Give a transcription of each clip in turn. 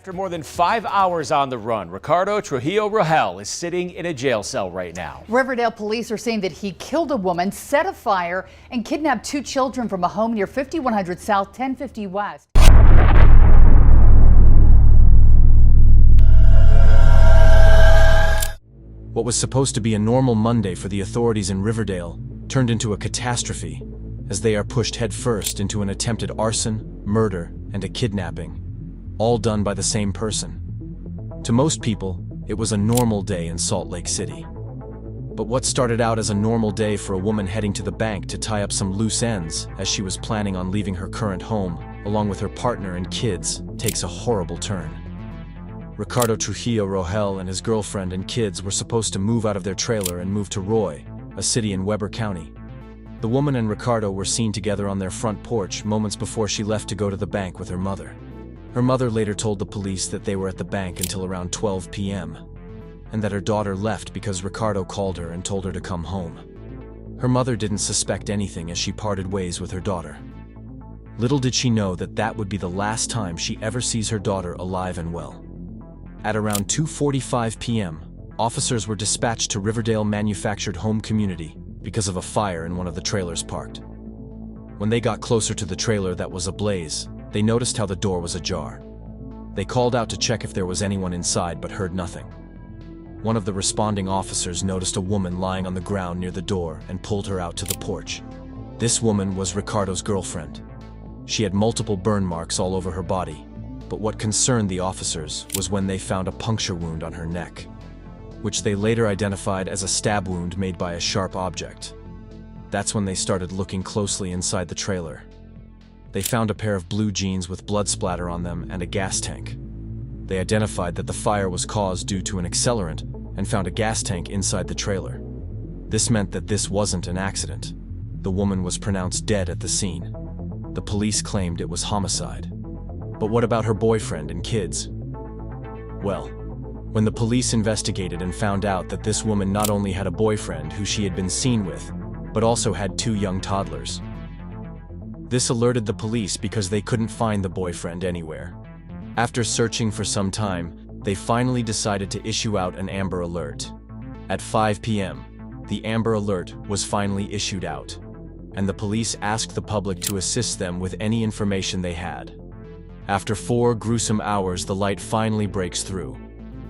After more than 5 hours on the run, Ricardo Trujillo Rojel is sitting in a jail cell right now. Riverdale police are saying that he killed a woman, set a fire, and kidnapped 2 children from a home near 5100 South, 1050 West. What was supposed to be a normal Monday for the authorities in Riverdale turned into a catastrophe as they are pushed headfirst into an attempted arson, murder, and a kidnapping, all done by the same person. To most people, it was a normal day in Salt Lake City. But what started out as a normal day for a woman heading to the bank to tie up some loose ends as she was planning on leaving her current home, along with her partner and kids, takes a horrible turn. Ricardo Trujillo Rojel and his girlfriend and kids were supposed to move out of their trailer and move to Roy, a city in Weber County. The woman and Ricardo were seen together on their front porch moments before she left to go to the bank with her mother. Her mother later told the police that they were at the bank until around 12 p.m., and that her daughter left because Ricardo called her and told her to come home. Her mother didn't suspect anything as she parted ways with her daughter. Little did she know that that would be the last time she ever sees her daughter alive and well. At around 2:45 p.m., officers were dispatched to Riverdale Manufactured Home Community because of a fire in one of the trailers parked. When they got closer to the trailer that was ablaze, they noticed how the door was ajar. They called out to check if there was anyone inside but heard nothing. One of the responding officers noticed a woman lying on the ground near the door and pulled her out to the porch. This woman was Ricardo's girlfriend. She had multiple burn marks all over her body, but what concerned the officers was when they found a puncture wound on her neck, which they later identified as a stab wound made by a sharp object. That's when they started looking closely inside the trailer. They found a pair of blue jeans with blood splatter on them and a gas tank. They identified that the fire was caused due to an accelerant and found a gas tank inside the trailer. This meant that this wasn't an accident. The woman was pronounced dead at the scene. The police claimed it was homicide. But what about her boyfriend and kids? Well, when the police investigated and found out that this woman not only had a boyfriend who she had been seen with, but also had 2 young toddlers. This alerted the police because they couldn't find the boyfriend anywhere. After searching for some time, they finally decided to issue out an Amber Alert. At 5 p.m., the Amber Alert was finally issued out, and the police asked the public to assist them with any information they had. After 4 gruesome hours, the light finally breaks through.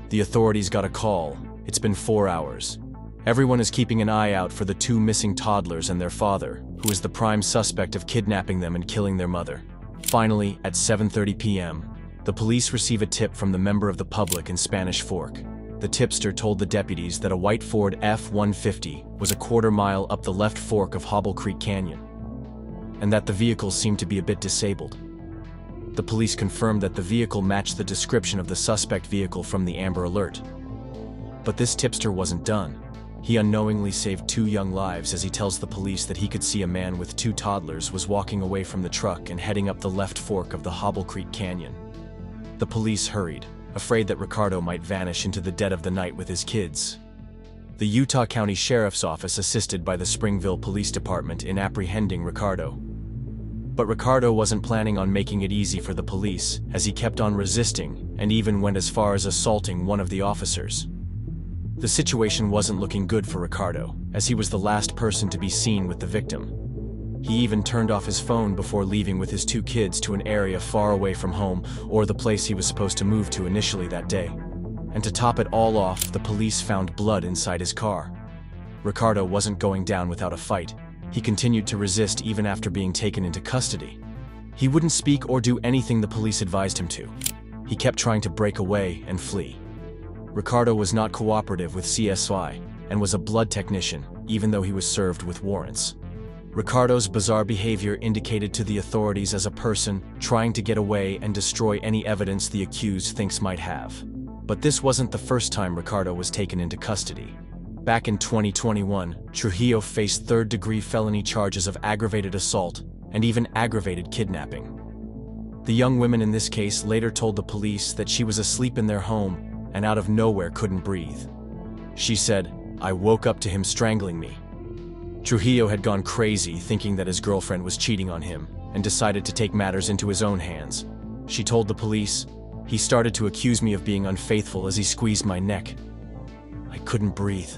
The authorities got a call. It's been 4 hours. Everyone is keeping an eye out for the 2 missing toddlers and their father, who is the prime suspect of kidnapping them and killing their mother. Finally, at 7:30 p.m., the police receive a tip from the member of the public in Spanish Fork. The tipster told the deputies that a white Ford F-150 was a quarter-mile up the left fork of Hobble Creek Canyon, and that the vehicle seemed to be a bit disabled. The police confirmed that the vehicle matched the description of the suspect vehicle from the Amber Alert. But this tipster wasn't done. He unknowingly saved 2 young lives as he tells the police that he could see a man with 2 toddlers was walking away from the truck and heading up the left fork of the Hobble Creek Canyon. The police hurried, afraid that Ricardo might vanish into the dead of the night with his kids. The Utah County Sheriff's Office assisted by the Springville Police Department in apprehending Ricardo. But Ricardo wasn't planning on making it easy for the police, as he kept on resisting and even went as far as assaulting one of the officers. The situation wasn't looking good for Ricardo, as he was the last person to be seen with the victim. He even turned off his phone before leaving with his 2 kids to an area far away from home or the place he was supposed to move to initially that day. And to top it all off, the police found blood inside his car. Ricardo wasn't going down without a fight. He continued to resist even after being taken into custody. He wouldn't speak or do anything the police advised him to. He kept trying to break away and flee. Ricardo was not cooperative with CSI and was a blood technician, even though he was served with warrants. Ricardo's bizarre behavior indicated to the authorities as a person trying to get away and destroy any evidence the accused thinks might have. But this wasn't the first time Ricardo was taken into custody. Back in 2021, Trujillo faced 3rd-degree felony charges of aggravated assault and even aggravated kidnapping. The young woman in this case later told the police that she was asleep in their home and out of nowhere couldn't breathe. She said, "I woke up to him strangling me." Trujillo had gone crazy thinking that his girlfriend was cheating on him and decided to take matters into his own hands. She told the police, He started to accuse me of being unfaithful as he squeezed my neck. I couldn't breathe.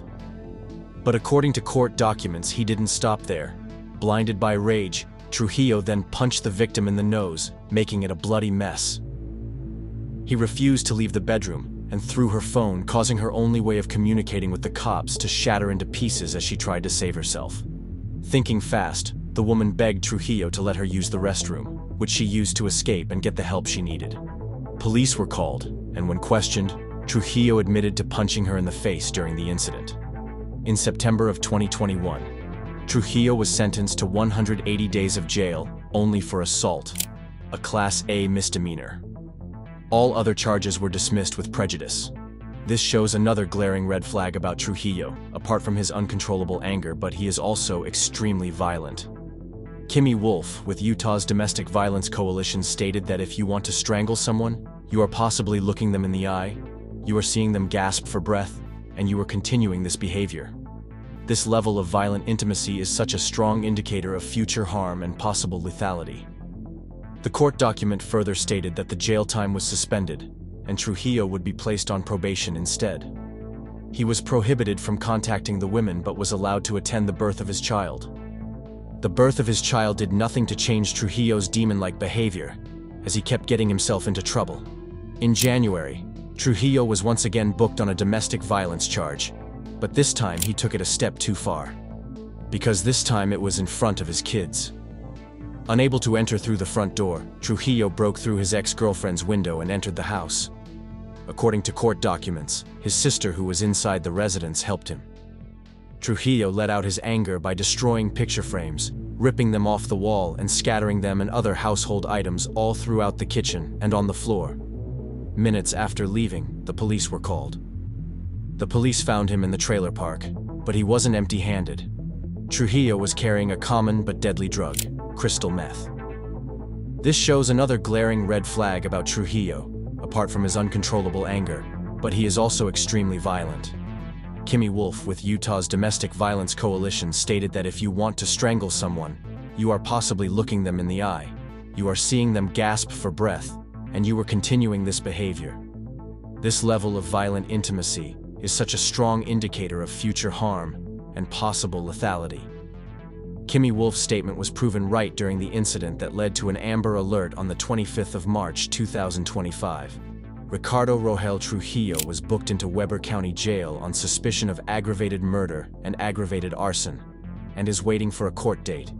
But according to court documents, he didn't stop there. Blinded by rage, Trujillo then punched the victim in the nose, making it a bloody mess. He refused to leave the bedroom and threw her phone, causing her only way of communicating with the cops to shatter into pieces as she tried to save herself. Thinking fast, the woman begged Trujillo to let her use the restroom, which she used to escape and get the help she needed. Police were called, and when questioned, Trujillo admitted to punching her in the face during the incident. In September of 2021, Trujillo was sentenced to 180 days of jail only for assault, a Class A misdemeanor. All other charges were dismissed with prejudice. This shows another glaring red flag about Trujillo, apart from his uncontrollable anger, but he is also extremely violent. Kimmy Wolf with Utah's Domestic Violence Coalition stated that if you want to strangle someone, you are possibly looking them in the eye, you are seeing them gasp for breath, and you are continuing this behavior. This level of violent intimacy is such a strong indicator of future harm and possible lethality. The court document further stated that the jail time was suspended, and Trujillo would be placed on probation instead. He was prohibited from contacting the women but was allowed to attend the birth of his child. The birth of his child did nothing to change Trujillo's demon-like behavior, as he kept getting himself into trouble. In January, Trujillo was once again booked on a domestic violence charge, but this time he took it a step too far. Because this time it was in front of his kids. Unable to enter through the front door, Trujillo broke through his ex-girlfriend's window and entered the house. According to court documents, his sister, who was inside the residence, helped him. Trujillo let out his anger by destroying picture frames, ripping them off the wall and scattering them and other household items all throughout the kitchen and on the floor. Minutes after leaving, the police were called. The police found him in the trailer park, but he wasn't empty-handed. Trujillo was carrying a common but deadly drug, crystal meth. This shows another glaring red flag about Trujillo, apart from his uncontrollable anger, but he is also extremely violent. Kimmy Wolf with Utah's Domestic Violence Coalition stated that if you want to strangle someone, you are possibly looking them in the eye, you are seeing them gasp for breath, and you are continuing this behavior. This level of violent intimacy is such a strong indicator of future harm and possible lethality. Kimmy Wolf's statement was proven right during the incident that led to an Amber Alert on the 25th of March 2025. Ricardo Trujillo was booked into Weber County Jail on suspicion of aggravated murder and aggravated arson, and is waiting for a court date.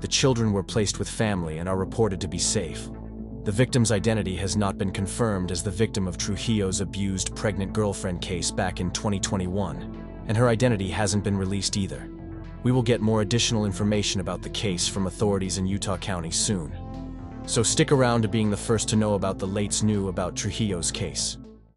The children were placed with family and are reported to be safe. The victim's identity has not been confirmed as the victim of Trujillo's abused pregnant girlfriend case back in 2021, and her identity hasn't been released either. We will get more additional information about the case from authorities in Utah County soon. So stick around to being the first to know about the latest news about Trujillo's case.